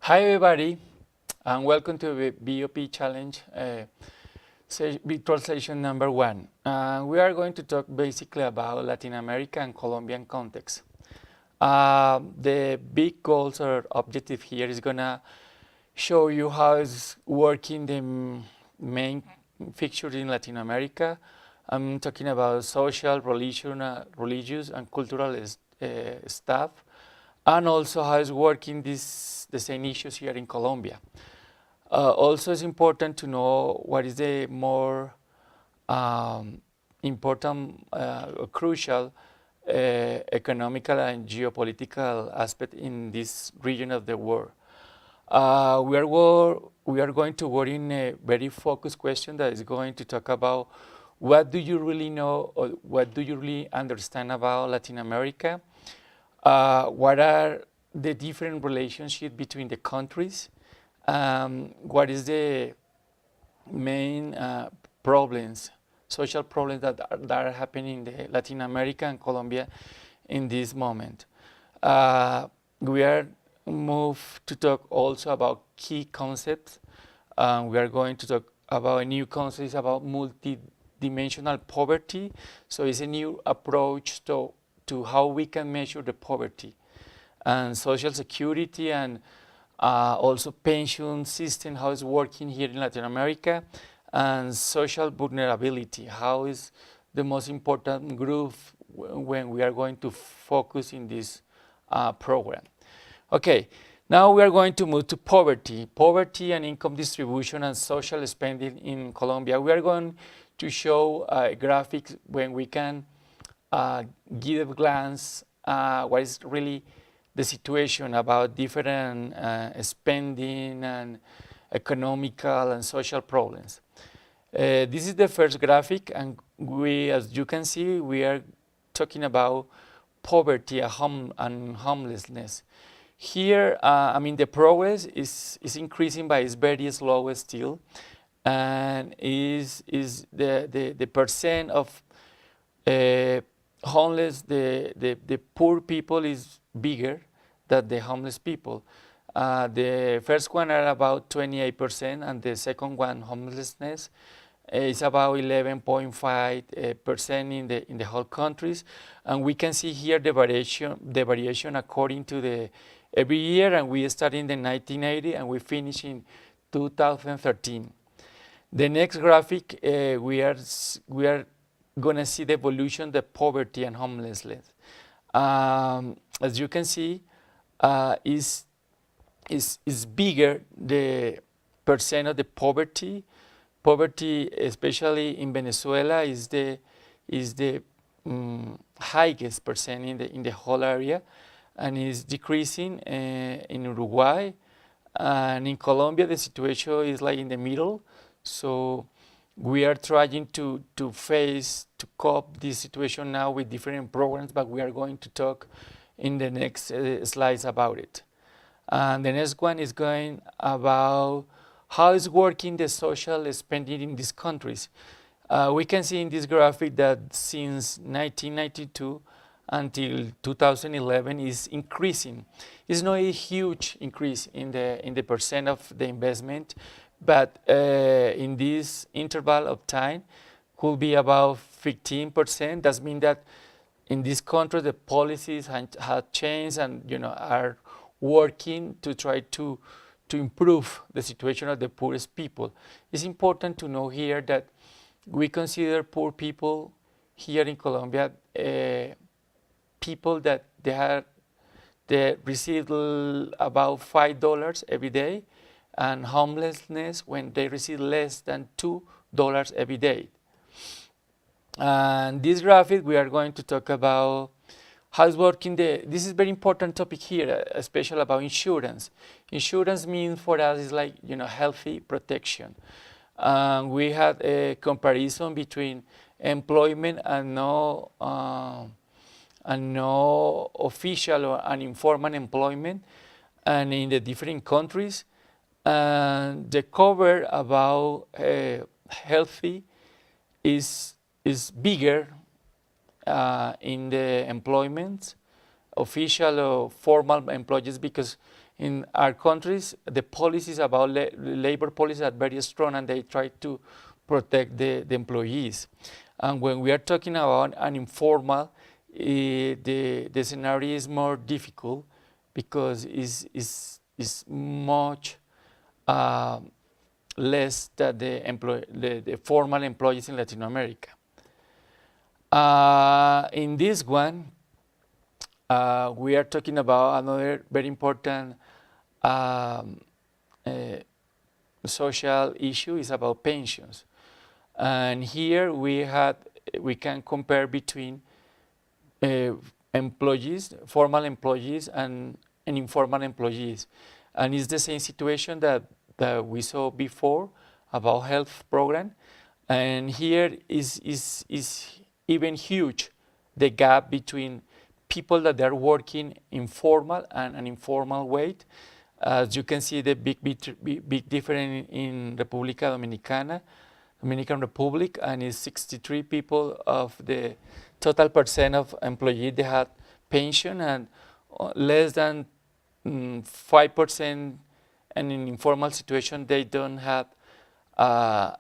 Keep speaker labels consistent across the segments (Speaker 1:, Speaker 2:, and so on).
Speaker 1: Hi everybody, and welcome to the BoP Challenge virtual session number 1. We are going to talk basically about Latin America and Colombian context. The big goals or objective here is gonna show you how is working the main fixtures in Latin America. I'm talking about social, religious, and cultural stuff, and also how is working the same issues here in Colombia. Also, it's important to know what is the more important, crucial economical and geopolitical aspect in this region of the world. We are going to work in a very focused question that is going to talk about what do you really know or what do you really understand about Latin America? What are the different relationships between the countries? What is the main problems, social problems that are happening in Latin America and Colombia in this moment? We are moved to talk also about key concepts. We are going to talk about a new concept about multidimensional poverty. So it's a new approach to how we can measure the poverty and social security and also pension system, how it's working here in Latin America, and social vulnerability, how is the most important group when we are going to focus in this program. Okay, now we are going to move to poverty and income distribution and social spending in Colombia. We are going to show graphics when we can give a glance what is really the situation about different spending and economical and social problems. This is the first graphic, and we, as you can see, we are talking about poverty and homelessness. Here, I mean, the progress is increasing, but it's very slow still, and is the percent of homeless, the poor people is bigger than the homeless people. The first one are about 28%, and the second one, homelessness, is about 11.5% in the whole countries. And we can see here the variation according to every year, and we started in the 1980 and we finish in 2013. The next graphic, we are going to see the evolution, the poverty and homelessness. As you can see, is bigger the percent of the poverty. Poverty, especially in Venezuela, is the highest percent in the whole area, and is decreasing in Uruguay. And in Colombia, the situation is like in the middle. So we are trying to cope this situation now with different programs, but we are going to talk in the next slides about it. And the next one is going about how is working the social spending in these countries. We can see in this graphic that since 1992 until 2011 is increasing. It's not a huge increase in the percent of the investment, but in this interval of time could be about 15%. That means that in this country the policies have changed and are working to try to improve the situation of the poorest people. It's important to know here that we consider poor people here in Colombia people that they receive about $5 every day, and homelessness when they receive less than $2 every day. And this graphic we are going to talk about how it's working. This is a very important topic here, especially about insurance. Insurance means for us is like healthy protection. We had a comparison between employment and no official or informal employment, and in the different countries. And the cover about healthy is bigger in the employment, official or formal employees, because In our countries, the policies about labor policies are very strong, and they try to protect the employees. And when we are talking about an informal, the scenario is more difficult because it's much less than the formal employees in Latin America. In this one, we are talking about another very important social issue is about pensions. And here we can compare between employees, formal employees and informal employees. And it's the same situation that we saw before about health program. And here is even huge, the gap between people that are working informal and an informal way. As you can see, the big difference in República Dominicana, Dominican Republic, and is 63 people of the total percent of employees they had pension, and less than 5%, and in informal situation they don't have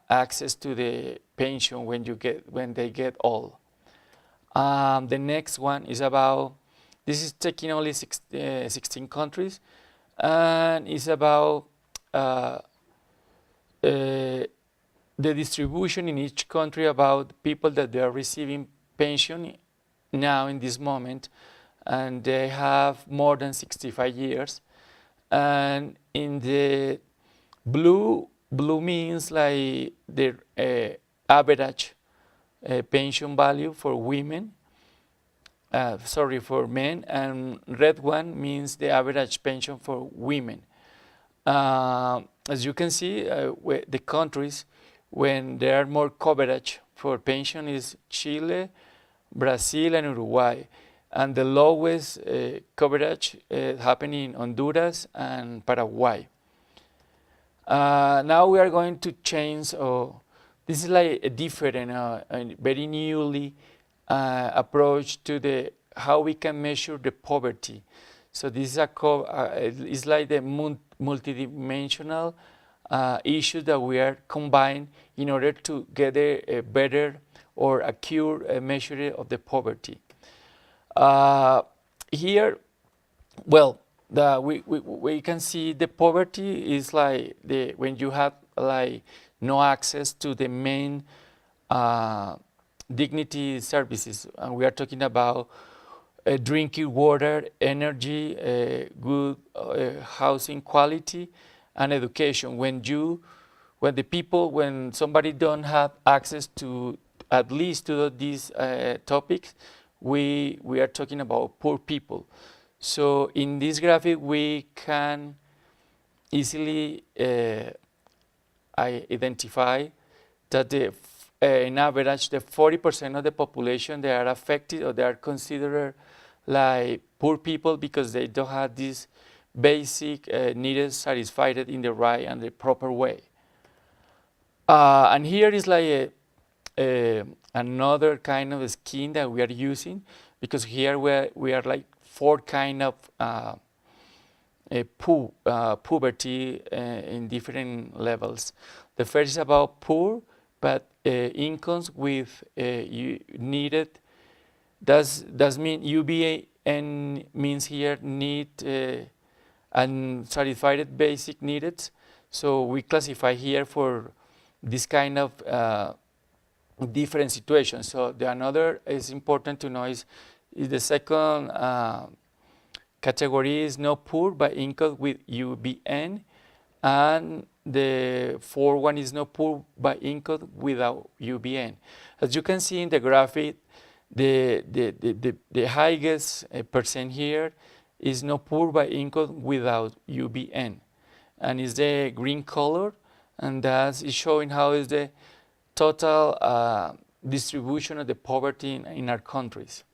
Speaker 1: access to the pension when they get old. The next one is about, this is taking only 16 countries, and it's about the distribution in each country about people that they are receiving pension now in this moment, and they have more than 65 years. And in the blue means like the average pension value for women, for men, and red one means the average pension for women. As you can see, the countries when there are more coverage for pension is Chile, Brazil, and Uruguay. And the lowest coverage happening in Honduras and Paraguay. Now we are going to change, this is like a different, a very newly approach to how we can measure the poverty. So this is it's like the multidimensional issues that we are combined in order to get a better or accurate measure of the poverty. Here, well, we can see the poverty is like when you have like no access to the main dignity services, and we are talking about drinking water, energy, good housing quality, and education. When somebody don't have access to at least to these topics, we are talking about poor people. So in this graphic, we can easily identify that in average, the 40% of the population, they are affected or they are considered like poor people because they don't have these basic needs satisfied in the right and the proper way. And here is like another kind of scheme that we are using, because here we are like 4 kind of poverty in different levels. The first is about poor, but incomes with needed. Does mean UBN means here need and satisfied basic needs. So we classify here for this kind of different situations. So the another is important to know is the second category is no poor but income with UBN, and the fourth one is no poor but income without UBN. As you can see in the graphic, the highest percent here is no poor by income without UBN, and is the green color, and that is showing how is the total distribution of the poverty in our countries.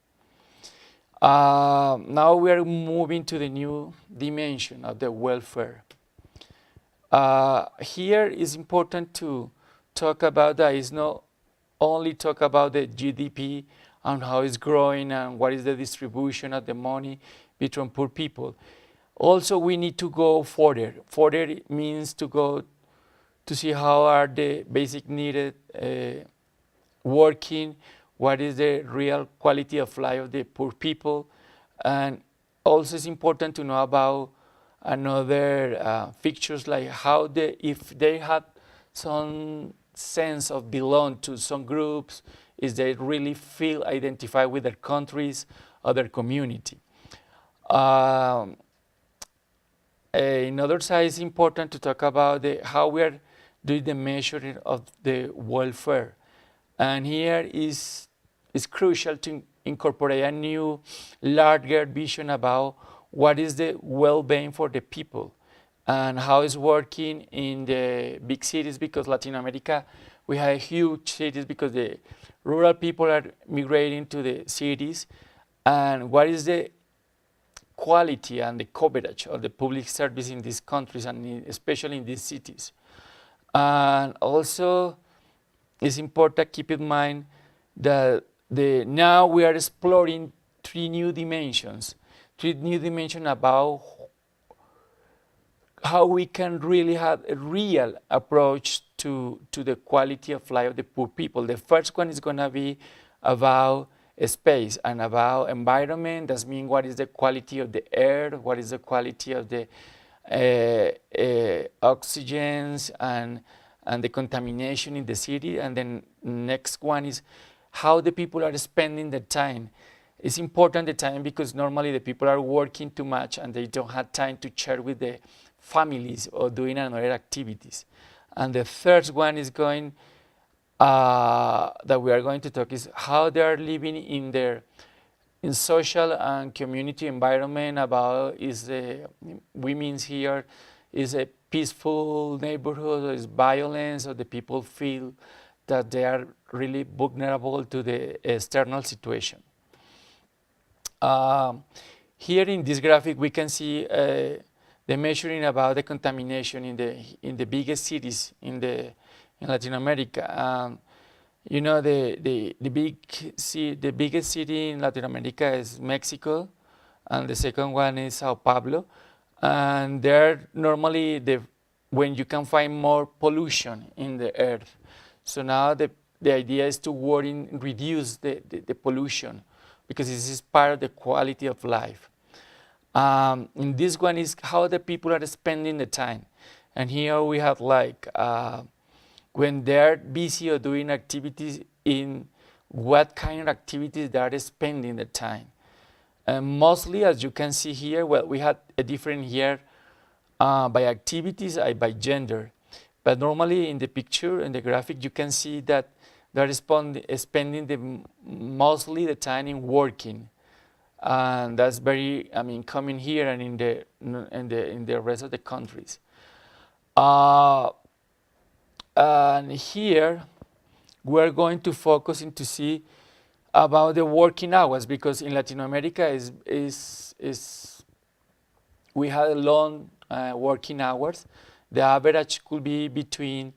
Speaker 1: Now we are moving to the new dimension of the welfare. Here is important to talk about that is not only talk about the GDP and how it's growing and what is the distribution of the money between poor people. Also, we need to go further. Further means to go to see how are the basic needed working, what is the real quality of life of the poor people, and also it's important to know about another features like how if they have some sense of belong to some groups, is they really feel identified with their countries or their community. Another side is important to talk about how we are doing the measuring of the welfare. And here is crucial to incorporate a new, larger vision about what is the well-being for the people and how it's working in the big cities, because Latin America, we have huge cities because the rural people are migrating to the cities. And what is the quality and the coverage of the public service in these countries, and especially in these cities. And also, it's important to keep in mind that now we are exploring three new dimensions about how we can really have a real approach to the quality of life of the poor people. The first one is going to be about space and about environment. That means what is the quality of the air, what is the quality of the oxygens and the contamination in the city. And then next one is how the people are spending the time. It's important the time because normally the people are working too much and they don't have time to share with the families or doing another activities. And the third one is going that we are going to talk is how they are living in social and community environment. About we means here is a peaceful neighborhood, or is violence, or the people feel that they are really vulnerable to the external situation. Here in this graphic we can see the measuring about the contamination in the biggest cities in Latin America. You know, the biggest city in Latin America is Mexico, and the second one is Sao Paulo. And there normally when you can find more pollution in the earth. So now the idea is to work and reduce the pollution, because this is part of the quality of life. And this one is how the people are spending the time. And here we have like when they're busy or doing activities, in what kind of activities they are spending the time. And mostly, as you can see here, well, we had a different here by activities, by gender. But normally in the picture, in the graphic, you can see that they're spending mostly the time in working. And that's very, common here and in the rest of the countries. And here we're going to focus to see about the working hours, because in Latin America we have long working hours. The average could be between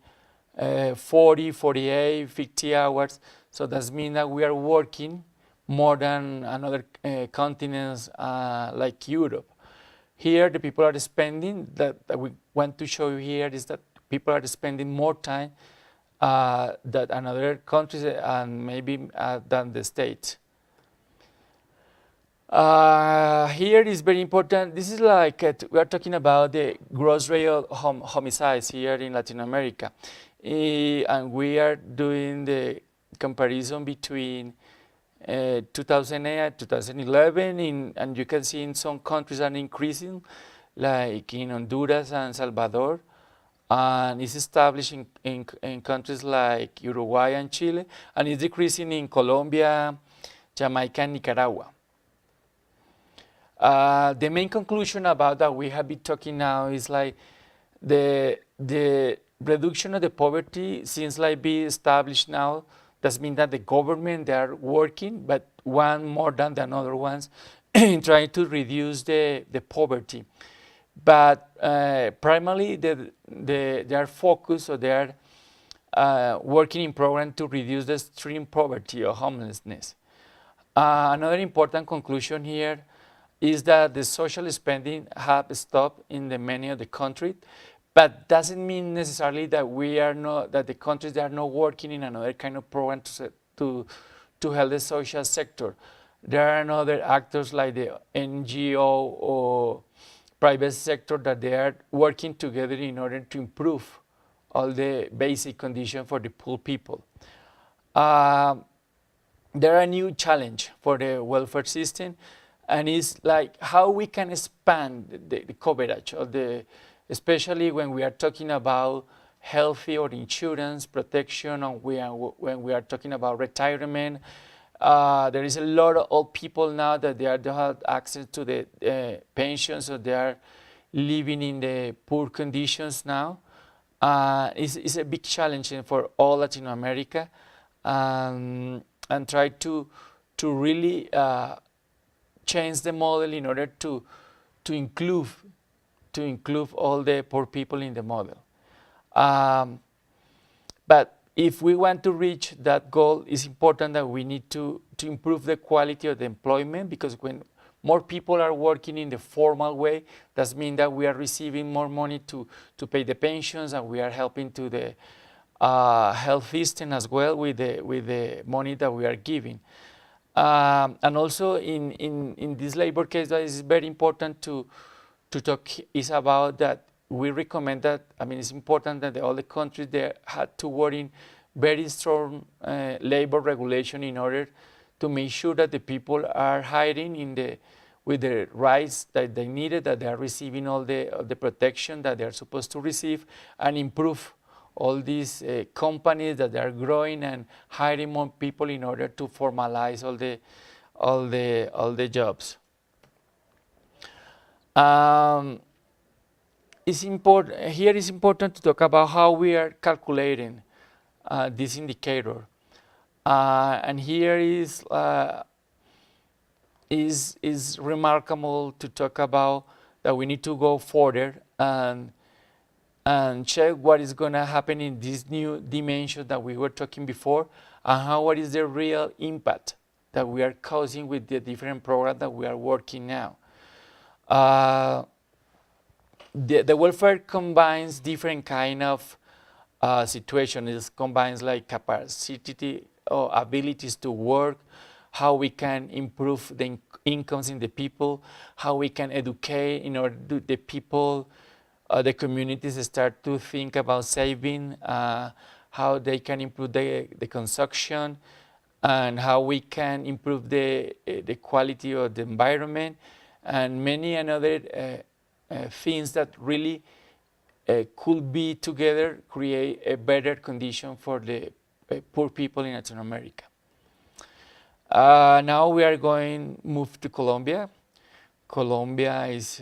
Speaker 1: 40, 48, 50 hours. So that means that we are working more than another continents like Europe. Here the people are spending, that we want to show you here is that people are spending more time than another countries and maybe than the States. Here is very important. This is like we are talking about the gross rate of homicides here in Latin America, and we are doing the comparison between 2008 and 2011, and you can see in some countries are increasing, like in Honduras and Salvador, and it's established in countries like Uruguay and Chile, and it's decreasing in Colombia, Jamaica, and Nicaragua. The main conclusion about that we have been talking now is like the reduction of the poverty seems like be established now. That means that the government, they are working, but one more than the other ones, in trying to reduce the poverty. But primarily they are focused, or they are working in program to reduce the extreme poverty or homelessness. Another important conclusion here is that the social spending have stopped in the many of the countries, but doesn't mean necessarily that we are not, that the countries that are not working in another kind of program to help the social sector. There are other actors like the NGO or private sector that they are working together in order to improve all the basic conditions for the poor people. There are new challenge for the welfare system, and it's like how we can expand the coverage of the, especially when we are talking about healthy or insurance protection, or when we are talking about retirement. There is a lot of old people now that they don't have access to the pensions, so they are living in the poor conditions now. It's a big challenge for all Latin America, and try to really change the model in order to include all the poor people in the model. But if we want to reach that goal, it's important that we need to improve the quality of the employment, because when more people are working in the formal way, that means that we are receiving more money to pay the pensions, and we are helping to the health system as well with the money that we are giving. And also in this labor case, that is very important to talk is about that we recommend that, I mean, it's important that all the countries there had to work in very strong labor regulation in order to make sure that the people are hiring with the rights that they needed, that they are receiving all the protection that they are supposed to receive, and improve all these companies that are growing and hiring more people in order to formalize all the jobs. It's important here. It's important to talk about how we are calculating this indicator, and here is remarkable to talk about that we need to go further and check what is going to happen in this new dimension that we were talking before, and what is the real impact that we are causing with the different programs that we are working now. The welfare combines different kind of situations. It combines like capacity or abilities to work, how we can improve the incomes in the people, how we can educate in order to the people, the communities start to think about saving, how they can improve the consumption, and how we can improve the quality of the environment, and many another things that really could be together create a better condition for the poor people in Latin America. Now we are going to move to Colombia. Colombia is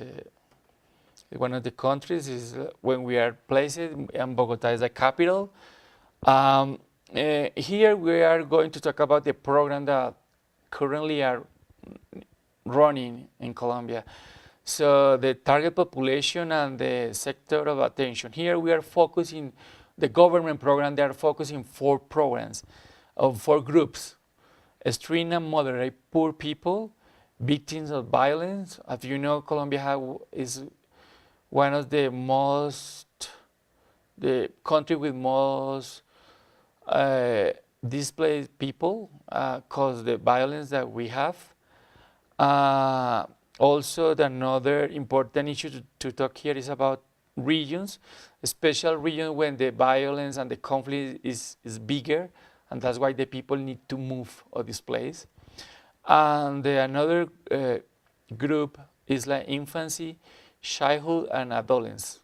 Speaker 1: one of the countries, is when we are placed, and Bogota is the capital. Here we are going to talk about the program that currently are running in Colombia. So the target population and the sector of attention. Here we are focusing, the government program, they are focusing 4 programs of 4 groups: extreme and moderate poor people, victims of violence. As you know, Colombia is one of the country with most displaced people cause the violence that we have. Also, another important issue to talk here is about regions, a special region when the violence and the conflict is bigger, and that's why the people need to move or displace. And another group is like infancy, childhood, and adolescence.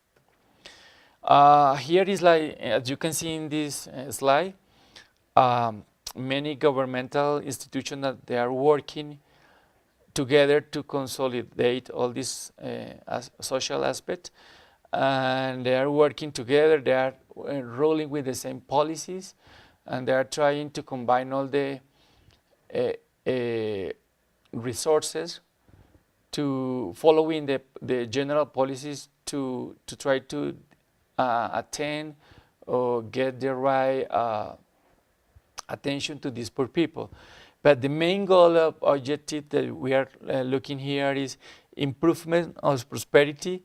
Speaker 1: Here is like, as you can see in this slide, many governmental institutions that they are working together to consolidate all these social aspects, and they are working together. They are rolling with the same policies, and they are trying to combine all the resources to following the general policies to try to attain or get the right attention to these poor people. But the main goal of objective that we are looking here is improvement of prosperity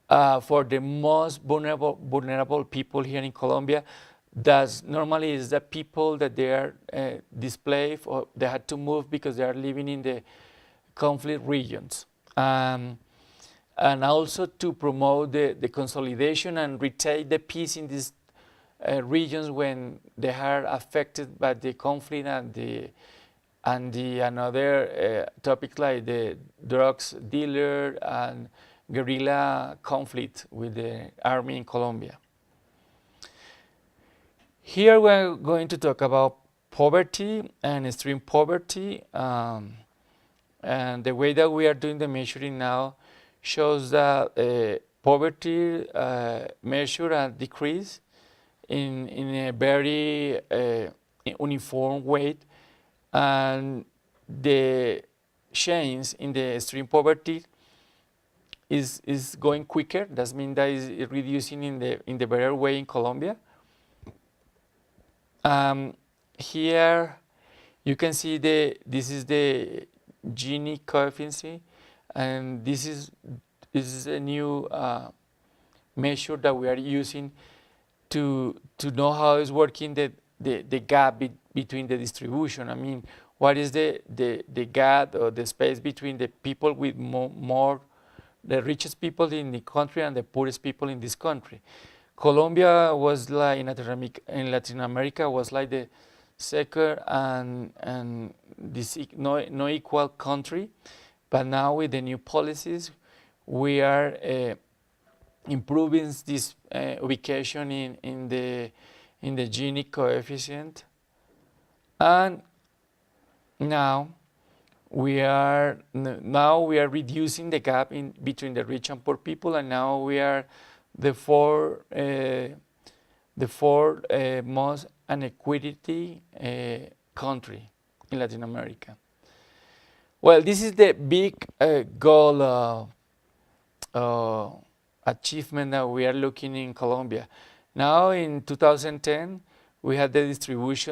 Speaker 1: for the most vulnerable people here in Colombia. That normally is the people that they are displaced or they had to move because they are living in the conflict regions. And also to promote the consolidation and retain the peace in these regions when they are affected by the conflict and the another topics like the drugs dealer and guerrilla conflict with the army in Colombia. Here we're going to talk about poverty and extreme poverty. And the way that we are doing the measuring now shows that poverty measure and decrease in a very uniform way, and the change in the extreme poverty is going quicker. That means that is reducing in the better way in Colombia. Here you can see this is the Gini coefficient, and this is a new measure that we are using to know how is working the gap between the distribution. I mean, what is the gap or the space between the people with more the richest people in the country and the poorest people in this country. Colombia was like in Latin America was like the second and this no equal country, but now with the new policies, we are improving this ubication in the Gini coefficient, and now we are reducing the gap between the rich and poor people, and now we are the fourth most inequality country in Latin America. Well, this is the big goal achievement that we are looking in Colombia. Now in 2010, we had the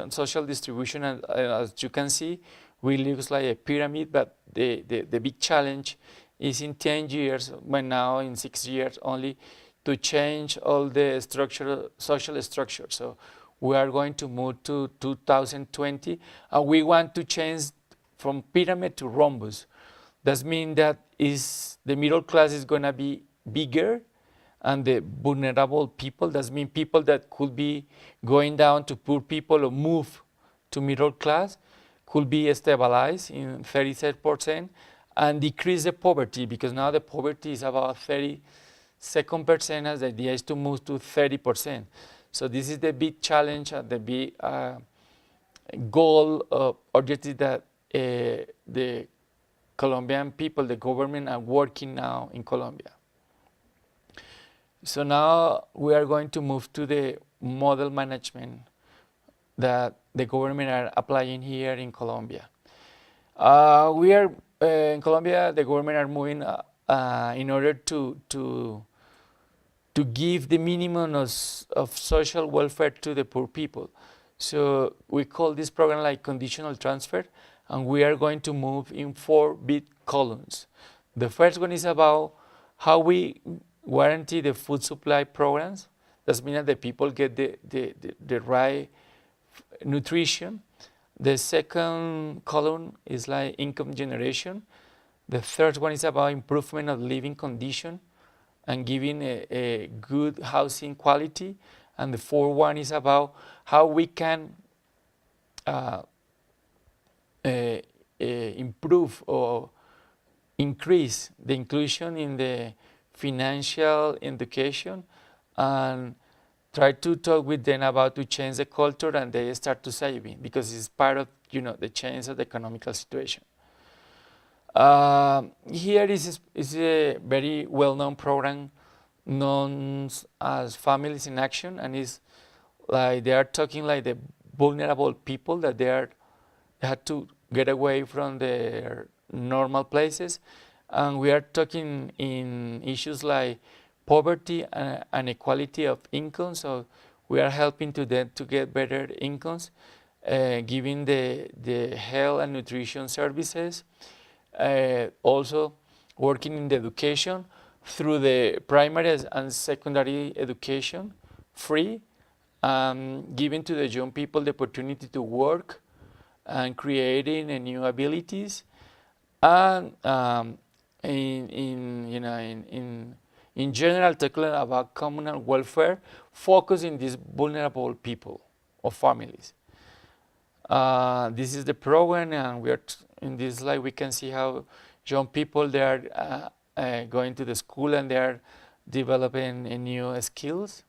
Speaker 1: social distribution, and as you can see, we look like a pyramid, but the big challenge is in 10 years, but now in 6 years only, to change all the social structure. So we are going to move to 2020, and we want to change from pyramid to rhombus. That means that the middle class is going to be bigger, and the vulnerable people, that means people that could be going down to poor people or move to middle class, could be stabilized in 37% and decrease the poverty, because now the poverty is about 32%, as the idea is to move to 30%. So this is the big challenge and the big goal objective that the Colombian people, the government are working now in Colombia. So now we are going to move to the model management that the government are applying here in Colombia. We are in Colombia, the government are moving in order to give the minimum of social welfare to the poor people. So we call this program like conditional transfer, and we are going to move in 4 big columns. The first one is about how we guarantee the food supply programs. That means that the people get the right nutrition. The second column is like income generation. The third one is about improvement of living condition and giving a good housing quality. And the fourth one is about how we can improve or increase the inclusion in the financial education, and try to talk with them about to change the culture, and they start to saving, because it's part of the change of the economical situation. Here is a very well-known program known as Families in Action, and it's like they are talking like the vulnerable people that they had to get away from their normal places, and we are talking in issues like poverty and equality of income. So we are helping to them to get better incomes, giving the health and nutrition services, also working in the education through the primary and secondary education, free, giving to the young people the opportunity to work and creating new abilities, and in general talking about communal welfare, focusing these vulnerable people or families. This is the program, and we are in this slide. We can see how young people, they are going to the school and they are developing new skills.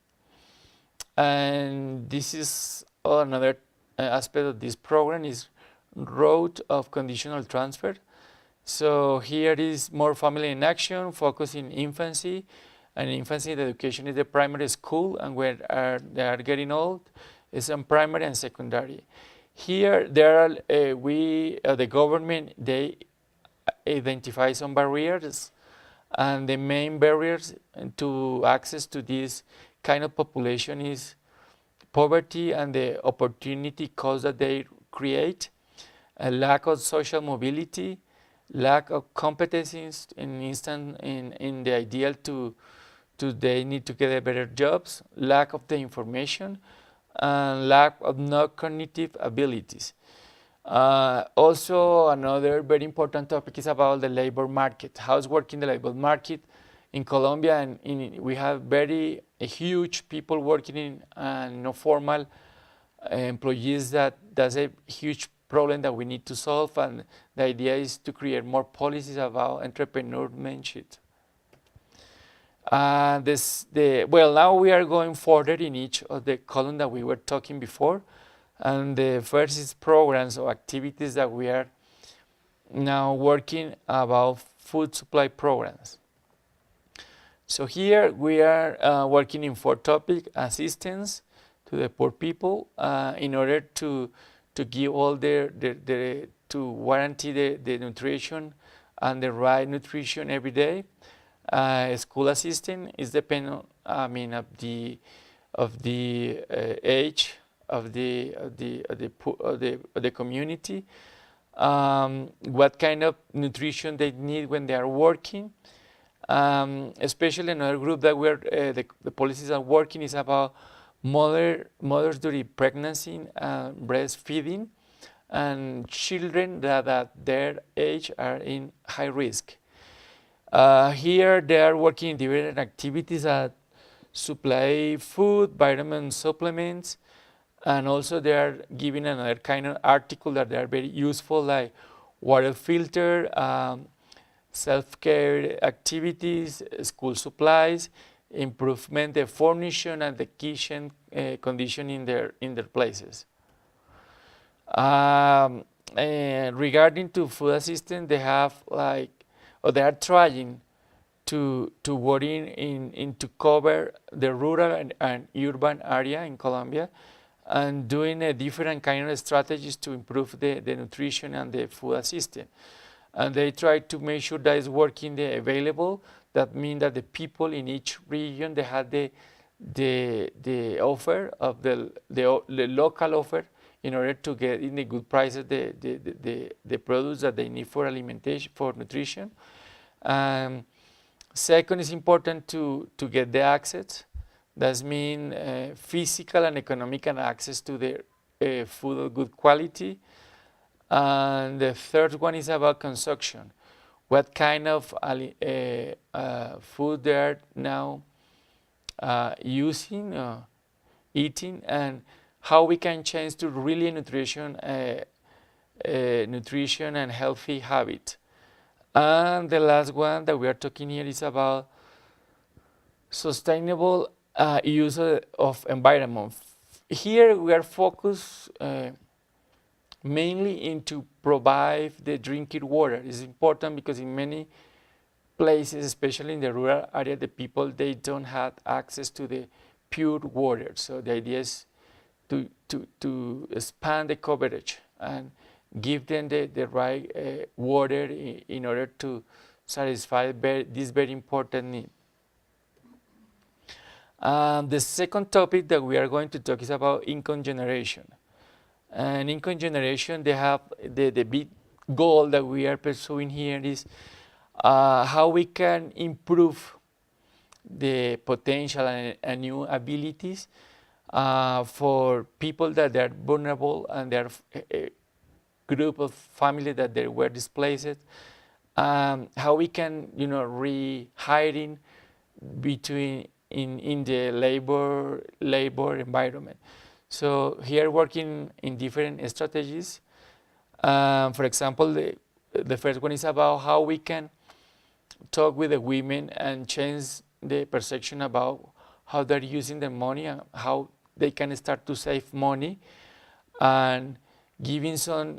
Speaker 1: And this is another aspect of this program is route of conditional transfer. So here is more family in action, focusing infancy, and infancy the education is the primary school, and when they are getting old, it's on primary and secondary. Here, there are the government, they identify some barriers, and the main barriers to access to this kind of population is poverty and the opportunity cost that they create, a lack of social mobility, lack of competencies in the ideal to they need to get better jobs, lack of the information, and lack of non-cognitive abilities. Also, another very important topic is about the labor market. How's working the labor market in Colombia, and we have very huge people working in no formal employees. That's a huge problem that we need to solve, and the idea is to create more policies about entrepreneurship. Now we are going further in each of the columns that we were talking before, and the first is programs or activities that we are now working about food supply programs. So here we are working in 4 topics: assistance to the poor people in order to give all to guarantee the nutrition and the right nutrition every day. School assistant is dependent, of the age of the community, what kind of nutrition they need when they are working. Especially another group that the policies are working is about mothers during pregnancy and breastfeeding, and children that at their age are in high risk. Here they are working in different activities that supply food, vitamin supplements, and also they are giving another kind of article that they are very useful, like water filter, self-care activities, school supplies, improvement the furniture and the kitchen condition in their places. Regarding to food assistance, they have they are trying to work in to cover the rural and urban area in Colombia, and doing a different kind of strategies to improve the nutrition and the food assistance. And they try to make sure that it's working available. That means that the people in each region, they have the offer of the local offer in order to get in the good prices the products that they need for alimentation, for nutrition. Second, it's important to get the access. That means physical and economical access to the food of good quality. And the third one is about consumption. What kind of food they are now using, eating, and how we can change to really nutrition and healthy habit. And the last one that we are talking here is about sustainable use of environment. Here we are focused mainly into provide the drinking water. It's important because in many places, especially in the rural area, the people, they don't have access to the pure water. So the idea is to expand the coverage and give them the right water in order to satisfy this very important need. The second topic that we are going to talk is about income generation. And income generation, they have the big goal that we are pursuing here is how we can improve the potential and new abilities for people that are vulnerable and they are a group of family that they were displaced. How we can, rehiring between in the labor environment. So here working in different strategies. For example, the first one is about how we can talk with the women and change the perception about how they're using their money and how they can start to save money, and giving some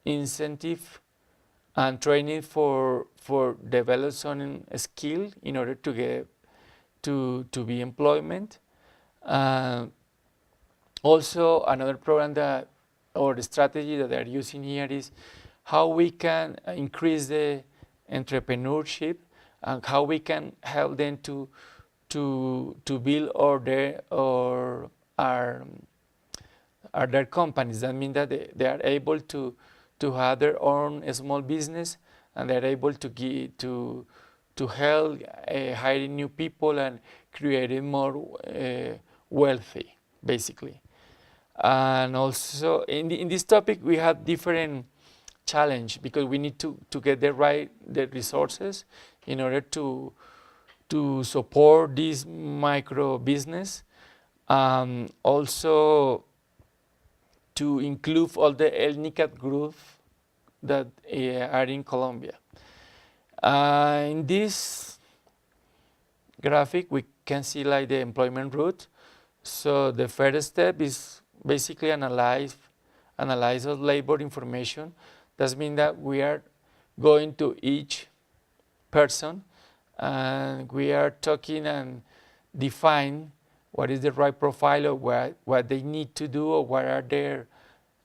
Speaker 1: incentive and training for develop some skill in order to get to be employment. Also, another program that or the strategy that they're using here is how we can increase the entrepreneurship and how we can help them to build their companies. That means that they are able to have their own small business, and they're able to help hiring new people and creating more wealthy, basically. And also in this topic we have different challenge because we need to get the resources in order to support this micro business. Also to include all the ethnic groups that are in Colombia. In this graphic we can see like the employment route. So the first step is basically analyze of labor information. That means that we are going to each person and we are talking and define what is the right profile of what they need to do or what are their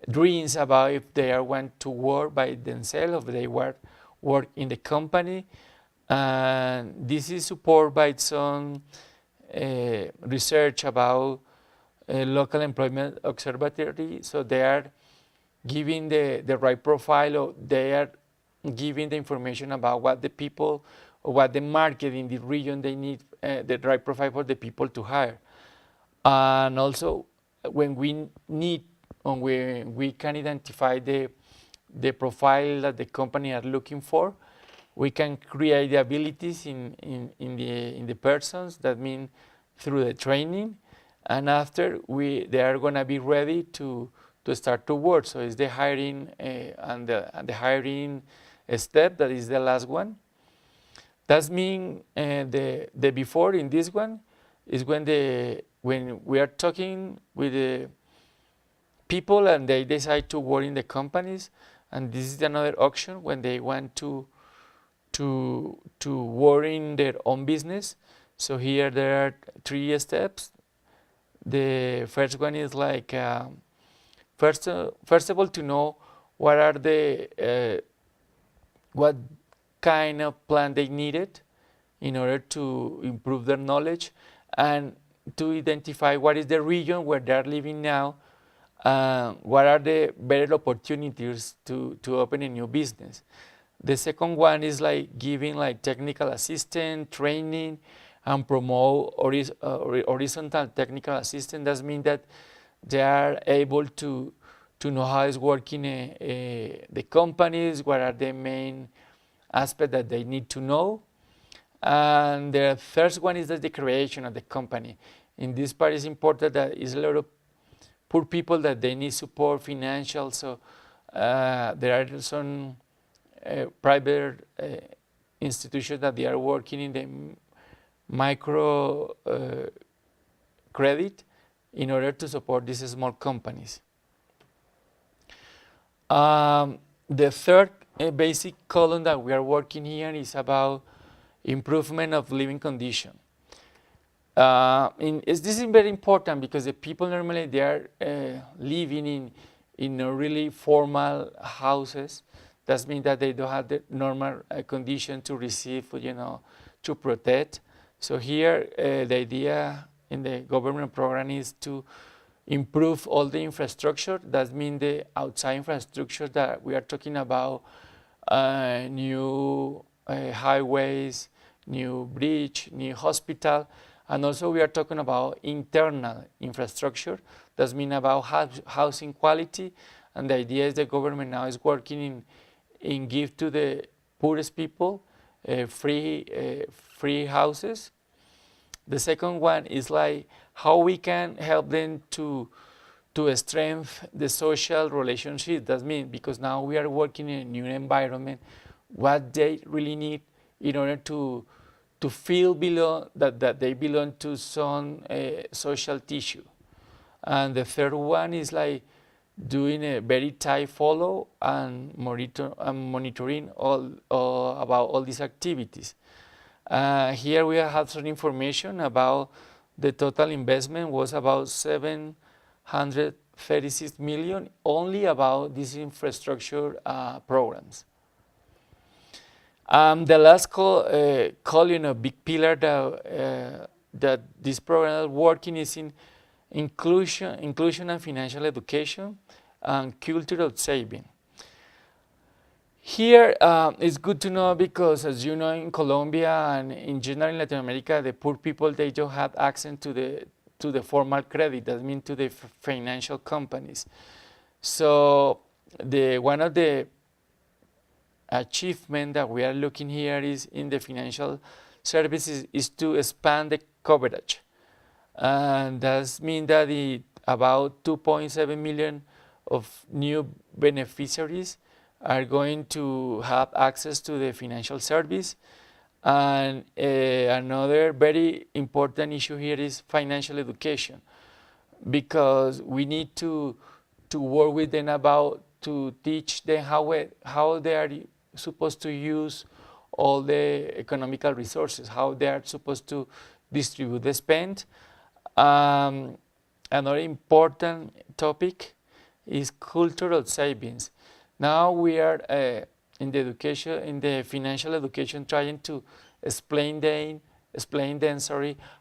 Speaker 1: dreams about if they are want to work by themselves or if they work in the company. And this is supported by some research about local employment observatory. So they are giving the right profile, or they are giving the information about what the people or what the market in the region they need, the right profile for the people to hire. And also when we need, or when we can identify the profile that the company are looking for, we can create the abilities in the persons. That means through the training, and after they are going to be ready to start to work. So it's the hiring and the hiring step that is the last one. That means the before in this one is when we are talking with the people and they decide to work in the companies, and this is another option when they want to work in their own business. So here there are 3 steps. The first one is like first of all to know what are what kind of plan they needed in order to improve their knowledge, and to identify what is the region where they are living now, what are the better opportunities to open a new business. The second one is like giving like technical assistance, training, and promote horizontal technical assistance. That means that they are able to know how it's working the companies, what are the main aspects that they need to know. And the third one is the creation of the company. In this part is important that is a lot of poor people that they need support financial. So there are some private institutions that they are working in the micro credit in order to support these small companies. The third basic column that we are working here is about improvement of living condition. This is very important because the people normally they are living in really formal houses. That means that they don't have the normal condition to receive, to protect. So here the idea in the government program is to improve all the infrastructure. That means the outside infrastructure that we are talking about, new highways, new bridge, new hospital, and also we are talking about internal infrastructure. That means about housing quality, and the idea is the government now is working in give to the poorest people free houses. The second one is like how we can help them to strengthen the social relationship. That means because now we are working in a new environment, what they really need in order to feel that they belong to some social tissue. And the third one is like doing a very tight follow and monitoring about all these activities. Here we have some information about the total investment was about 736 million only about these infrastructure programs. The last big pillar that this program is working is in inclusion and financial education and cultural saving. Here it's good to know because, as you know, in Colombia and in general in Latin America, the poor people, they don't have access to the formal credit. That means to the financial companies. So one of the achievement that we are looking here is in the financial services is to expand the coverage. And that means that about 2.7 million of new beneficiaries are going to have access to the financial service. And another very important issue here is financial education, because we need to work with them about to teach them how they are supposed to use all the economical resources, how they are supposed to distribute the spend. Another important topic is cultural savings. Now we are in the financial education, trying to explain them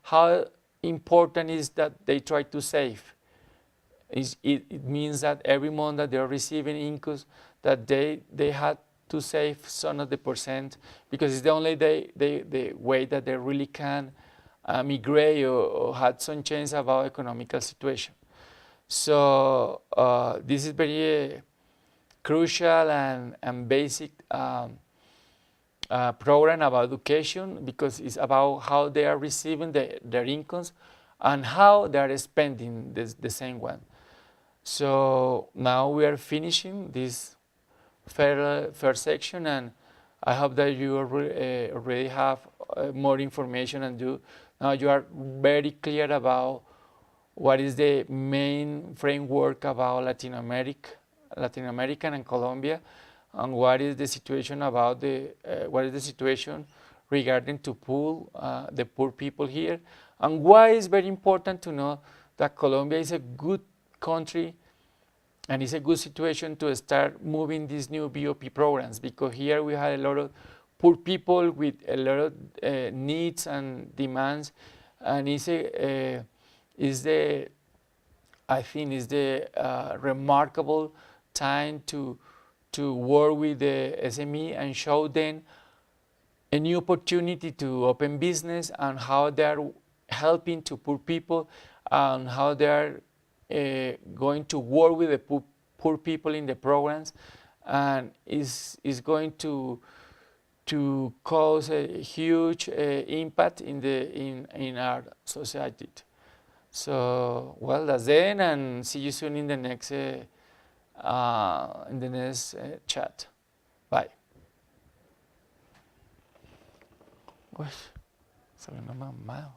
Speaker 1: how important is that they try to save. It means that every month that they are receiving incomes, that they had to save some of the percent, because it's the only the way that they really can migrate or had some change about economical situation. So this is very crucial and basic program about education, because it's about how they are receiving their incomes and how they are spending the same one. So now we are finishing this first section, and I hope that you already have more information, and now you are very clear about what is the main framework about Latin American and Colombia, and what is the situation about what is the situation regarding to the poor people here, and why it's very important to know that Colombia is a good country and it's a good situation to start moving these new BoP programs, because here we have a lot of poor people with a lot of needs and demands, and I think is the remarkable time to work with the SME and show them a new opportunity to open business, and how they are helping to poor people, and how they are going to work with the poor people in the programs, and is going to cause a huge impact in our society. So, well, that's it, and see you soon in the next chat. Bye. Uy, salió una mamada.